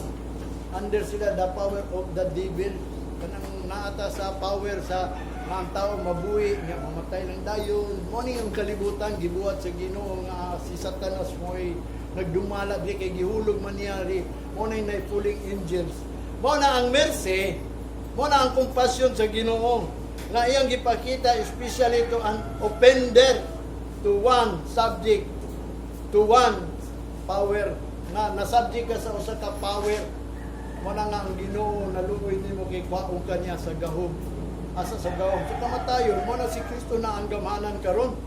under sila the power of the devil kanang naata sa power sa mga tao mabuhi nga mamatay lang dayon mao ni ang kalibutan gibuhat sa Ginoo nga si Satanas mo'y nagdumala di kay gihulog man niya ri mao na pulling angels. Mo na ang mercy, mo na ang compassion sa Ginoo nga iyang gipakita especially to an offender to one subject to one power nga nasubject ka sa usa ka power mo na nga ang Ginoo naluoy nimo kay kwaong kanya sa gahom asa sa gahom sa kamatayon mo na si Kristo na ang gamanan karon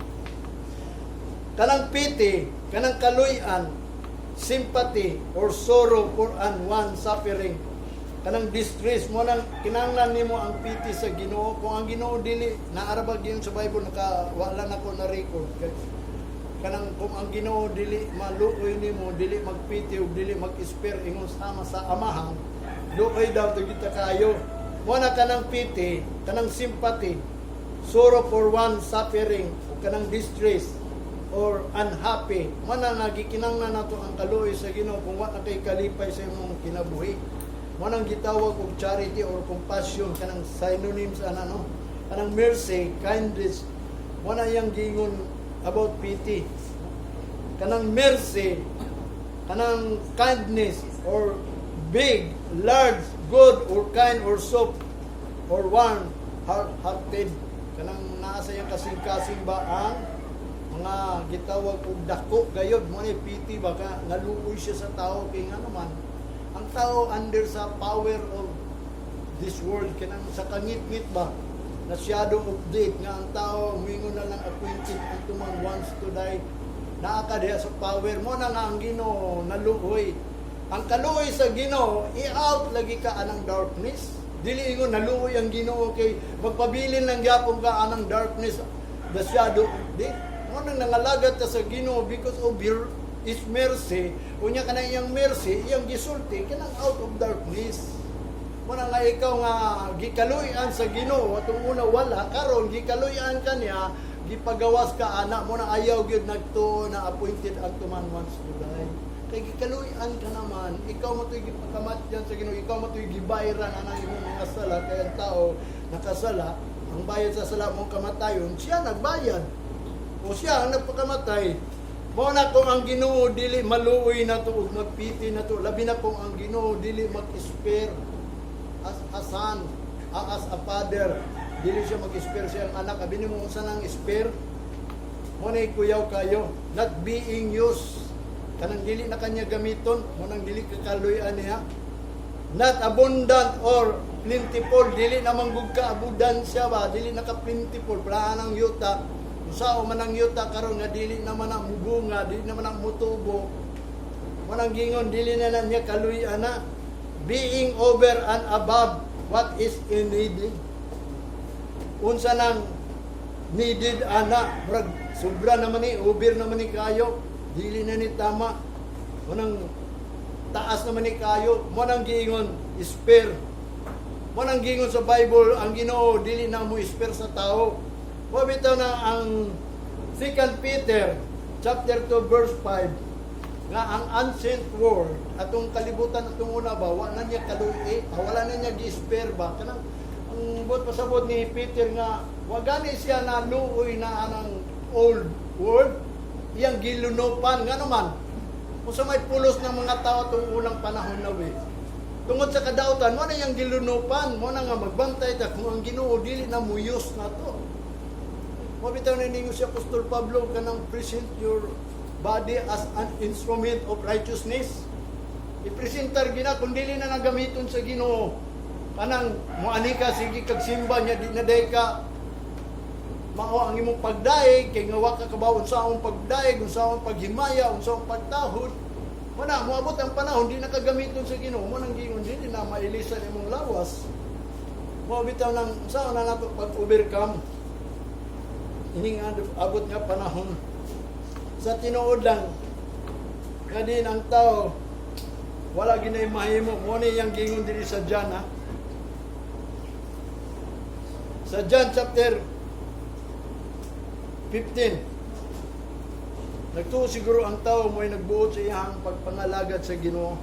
kanang pity kanang kaluy-an sympathy or sorrow for an one suffering kanang distress mo nang kinahanglan nimo ang pity sa Ginoo kung ang Ginoo dili naarabag yun sa Bible wala na ko na record kanang kung ang Ginoo dili maluoy nimo dili magpity ug dili mag-spare ingon sama sa Amahan luoy daw to kita kayo mo na kanang pity kanang sympathy sorrow for one suffering o kanang distress or unhappy mo na nagikinahanglan nato ang kaluoy sa Ginoo kung wa na kay kalipay sa imong kinabuhi mo nang gitawag og charity or compassion kanang synonyms ano kanang mercy kindness mo na yang gingon about pity kanang mercy kanang kindness or big large good or kind or soft or warm hearted kanang naa sa iyang kasing-kasing ba ang mga gitawag og dako gayod mo ni pity ba ka naluoy siya sa tao kay nga naman ang tao under sa power of this world kanang sa kangit-ngit ba na shadow of death nga ang tao mingon na lang acquainted unto man wants to die naa ka diha sa power mo na nga ang Ginoo naluoy ang kaluoy sa Ginoo i-out lagi ka anang darkness dili ingon naluoy ang Ginoo kay magpabilin lang gyapon ka anang darkness the shadow of death mo nang nangalagat ta sa Ginoo because of His mercy, unya kanang iyang mercy, iyang gisulti kanang out of darkness. Muna nga ikaw nga gikaluyan sa Ginoo, atong una wala, karon gikaluyan ka niya, gipagawas ka ana mo na ayaw gyud nagtuo na appointed unto man once to die. Kay gikaluyan ka naman, ikaw mo tuy gipakamat diyan sa Ginoo, ikaw mo tuy gibayran anang imong mga sala, kay ang tao nakasala, ang bayad sa sala mong kamatayon, siya nagbayad. O siya ang nagpakamatay. Mo na kung ang Ginoo dili maluoy na to ug magpiti na to, labi na kung ang Ginoo dili mag-spare as a son, as a father, dili siya mag-spare siyang anak. Abini mo unsa nang spare? Mo na kuyaw kayo, not being used. Kanang dili na kanya gamiton, mo nang dili kakaluyan niya. Not abundant or plentiful, dili na manggug ka abundansya ba, dili na ka plentiful, plaan ang yuta. Usao man ang yuta karon nga dili naman ang mubunga, dili naman ang mutubo. Mo nang gingon dili na niya kaluyan na. Being over and above what is needed. Unsa nang needed ana, brag sobra naman ni, over naman ni kayo, dili na ni tama. Unang taas naman ni kayo, mo nang giingon spare. Mo nang giingon sa Bible ang Ginoo dili na mo spare sa tao. Mo bitaw na ang 2 Peter chapter 2 verse 5 nga ang ancient world atong kalibutan atong una ba wala na niya kaluy, wala na niya gi-spare ba kanang ang bot pasabot ni Peter nga wa gani siya na luoy na anang old world iyang gilunopan nga naman kung sa may pulos ng mga tao atong unang panahon na we tungod sa kadautan mo na iyang gilunopan mo na nga magbantay ta kung ang Ginoo dili na muyos na to mo bitaw na ninyo si Apostol Pablo kanang present your body as an instrument of righteousness. Ipresentar gina kung dili na nagamiton sa Ginoo. Kanang moani ka sige kag simba nya di na day ka mao ang imong pagdaig kay nga wa ka kabawon sa akong pagdaig, unsa akong paghimaya, unsa akong pagtahod. Mana moabot ang panahon di na kagamiton sa Ginoo, mo nang gingon dili na mailisan imong lawas. Mo bitaw nang unsa na nato pag-overcome. Ining abot nga panahon sa tinuod lang kadin ang tao wala ginay mahimo mo ni yang gingon diri sa John ha sa John chapter 15 nagtuo siguro ang tao mo'y nagbuot sa iyang pagpangalagad sa Ginoo.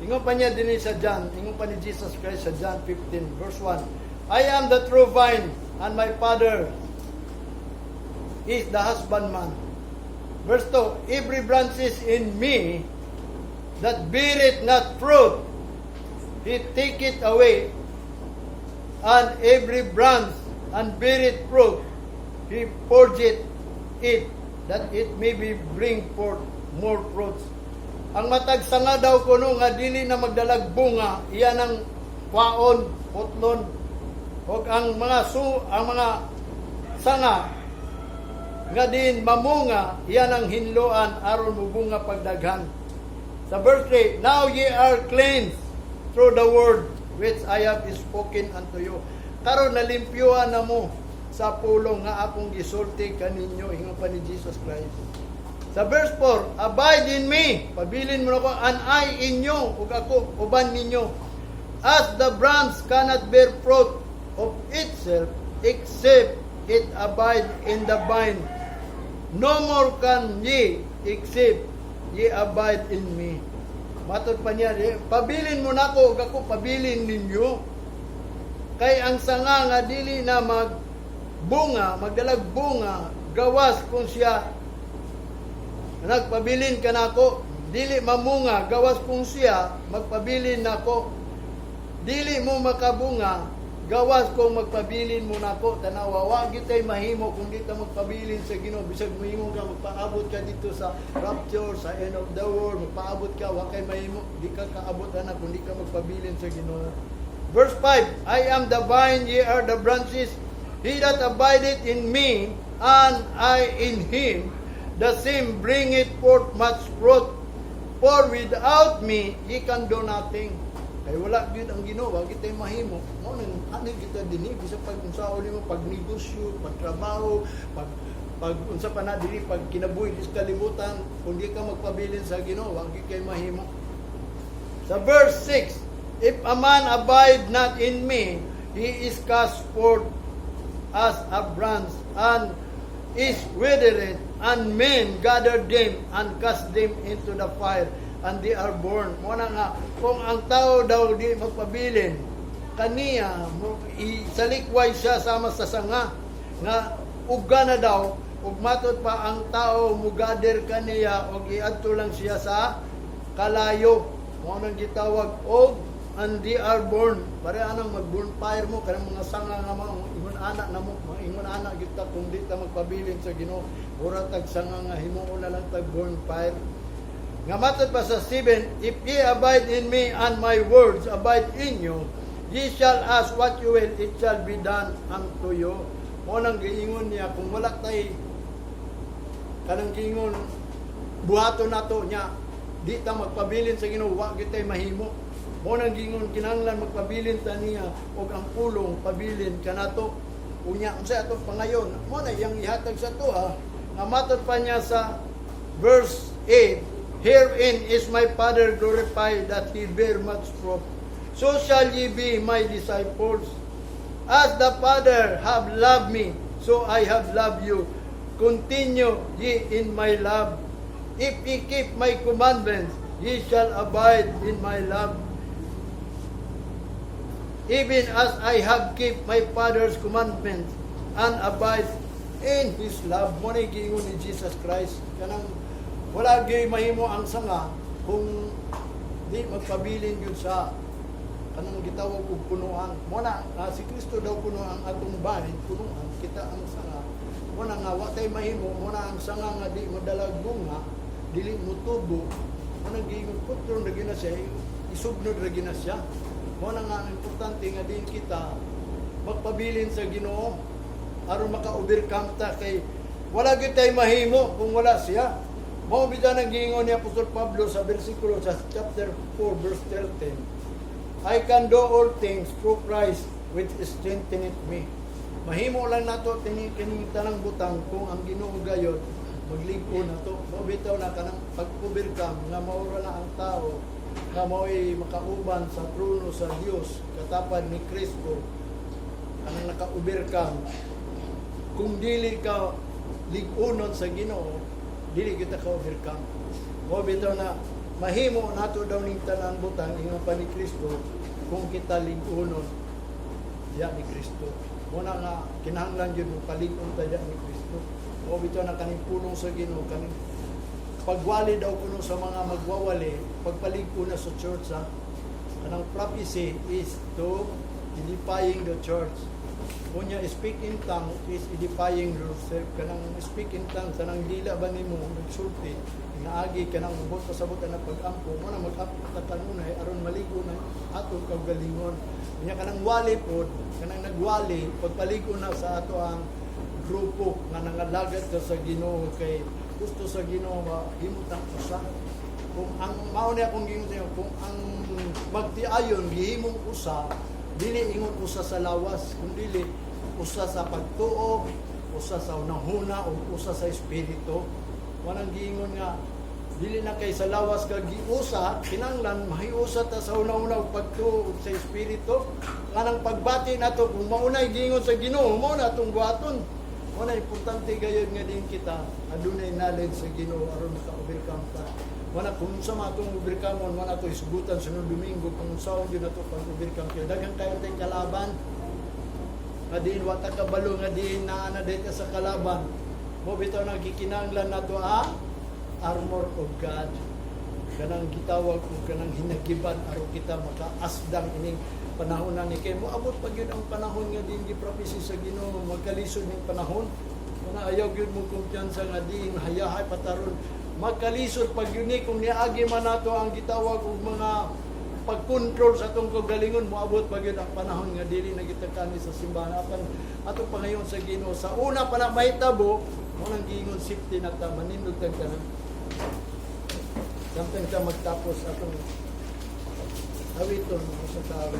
Ingon pa niya dinhi sa John, ingon pa ni Jesus Christ sa John 15 verse 1, I am the true vine and my Father is the husbandman. Verse 2, every branches in me that beareth not fruit, he taketh away, and every branch and beareth fruit, he purgeth it, that it may be bring forth more fruits. Ang matag sanga daw kuno nga dili na magdalag bunga, iyan ang kwaon, putlon, og ang mga sanga nga din mamunga, iyan ang hinloan aron mubunga pagdaghan. Sa verse 3, now ye are cleansed through the word which I have spoken unto you. Karon nalimpyuhan na mo sa pulong nga akong gisulti kaninyo, ingon pa ni Jesus Christ. Sa verse 4, abide in me, pabilin mo na ko, and I in you, ug ako uban ninyo. As the branch cannot bear fruit of itself except it abide in the vine, no more can ye except ye abide in me. Matod pa niya, pabilin mo na ko, ako pabilin ninyo. Kay ang sanga nga dili na magbunga, magdalag bunga, gawas kung siya nagpabilin ka nako, dili mamunga, gawas kung siya magpabilin nako. Dili mo makabunga, gawas kung magpabilin mo nako. Tanawa, wa gitay mahimo kung di ka magpabilin sa Ginoo. Bisag mahimo ka, magpaabot ka dito sa rapture, sa end of the world, magpaabot ka, wa kay mahimo, di ka kaabot na kung di ka magpabilin sa Ginoo. Verse 5, I am the vine, ye are the branches. He that abideth in me, and I in him, the same bringeth forth much fruit. For without me, ye can do nothing. Kay wala gyud ang Ginoo, wa kitay mahimo. Mo nang ani kita dinhi bisag pag unsaon nimo pag negosyo, pagtrabaho, pag unsa pa na diri pag kinabuhi sa kalibutan, kung di ka magpabilin sa Ginoo, wa kay mahimo. Sa verse 6, If a man abide not in me, he is cast forth as a branch, and is withered, and men gather them and cast them into the fire, and they are born. Muna nga, kung ang tao daw di magpabilin, kaniya, isalikway siya sama sa sanga, nga uga na daw, ug matud pa ang tao mugader kaniya, ug iadto lang siya sa kalayo. Muna gitawag, og and they are born. Pare anang mag-born fire mo, kanang mga sanga nga mga ingon anak na mo, mga ingon anak kita kung di ta magpabilin sa Ginoo, ura tag sanga nga himuon na lang tag born fire. Nga matod pa sa 7, if ye abide in me and my words abide in you, ye shall ask what you will, it shall be done unto you. Mo nang giingon niya, kung wala tay kanang giingon buhaton nato niya, di ta magpabilin sa Ginoo, wa gitay mahimo. Mo nang gingon kinahanglan magpabilin ta niya og ang pulong pabilin kanato. Unya unsa ato pangayon, mo na yang ihatag sa to nga matod pa niya sa verse 8, herein is my Father glorified, that he bear much fruit. So shall ye be my disciples. As the Father have loved me, so I have loved you. Continue ye in my love. If ye keep my commandments, ye shall abide in my love. Even as I have kept my Father's commandments and abide in His love. Mo na giingon ni Jesus Christ. Kanang wala gyud mahimo ang sanga kung di magpabilin yun sa kanang gitawag og punuan. Mo na si Kristo daw puno ang atong bahin, punuan kita ang sanga. Mo na nga wa tay mahimo, mo na ang sanga nga di modalag bunga, dili mo tubo. Mo na giingon putron ra gina siya, isubnod ra gina siya. Mo na nga importante nga din kita magpabilin sa Ginoo aron maka-overcome ta kay wala gyud tay mahimo kung wala siya. Mao bisan ang giingon ni Apostol Pablo sa bersikulo sa chapter 4 verse 13. I can do all things through Christ which strengtheneth me. Mahimo lang nato kining tanang butang kung ang Ginoo gayod magligo nato. Mao bitaw na kanang pag-overcome nga maura na ang tao nga mao'y makauban sa trono sa Dios katapan ni Kristo ang naka-overcome. Kung dili ka lig-unon sa Ginoo, dili kita ka overcome. Mo bitaw na mahimo nato daw ning tanan butang ingon pa ni Kristo kung kita lig-unon diya ni Kristo. Mo na nga kinahanglan jud mo palig-on ta diya ni Kristo. Mo bitaw na kaning pulong sa Ginoo kaning pagwali daw kuno sa mga magwawali, pagpalig ko na sa church Kanang prophecy is to edifying the church. Kunya speak in tongue is edifying yourself. Kanang speak in tongue kanang dila ba nimo nagsulti naagi kanang ubot pasabot na pag-ampo mo na mag-ampo ta kanunay aron maligo na ato kaugalingon. Kunya kanang wali pod, kanang nagwali pagpaligo na sa ato ang grupo nga nangalagat sa Ginoo kay gusto sa Ginoo mahimutang usa. Kung ang mao niya kung gingon kung ang magtiayon gihimong usa, dili ingon usa sa lawas, kun dili usa sa pagtuo, usa sa unahuna o usa sa espiritu. Wanang giingon nga dili na kay sa lawas ka giusa, kinahanglan mahiusa ta sa una-una og pagtuo sa espiritu. Kanang pagbati nato kung maunay giingon sa Ginoo, mao na atong buhaton. Wala importante gayud nga din kita adunay knowledge sa Ginoo aron maka-overcome ta. Wala kung sa matong overcome mo nato isgutan sunod Domingo kung saan gyud nato pag-overcome kay daghang kayo tayong kalaban. Nga din wa ta kabalo nga din naana dayta sa kalaban. Mo bitaw nang gikinahanglan nato armor of God. Kanang gitawag og kanang hinagiban aron kita maka-asdang ining panahon na ni kay mo abot pag yun ang panahon nga din gi-prophecy sa Ginoo magkalisod ning panahon kuna ayaw gyud mo kumpiyansa nga din hayahay pataron magkalisod pag yun ni kung niagi man nato ang gitawag og mga pag-control sa atong kagalingon mo abot pag yun ang panahon nga dili na kita kani sa simbahan apan ato pangayon sa Ginoo sa una pa na mahitabo mo nang giingon safety na ta manindot ta kana samtang ta magtapos atong awiton sa tao.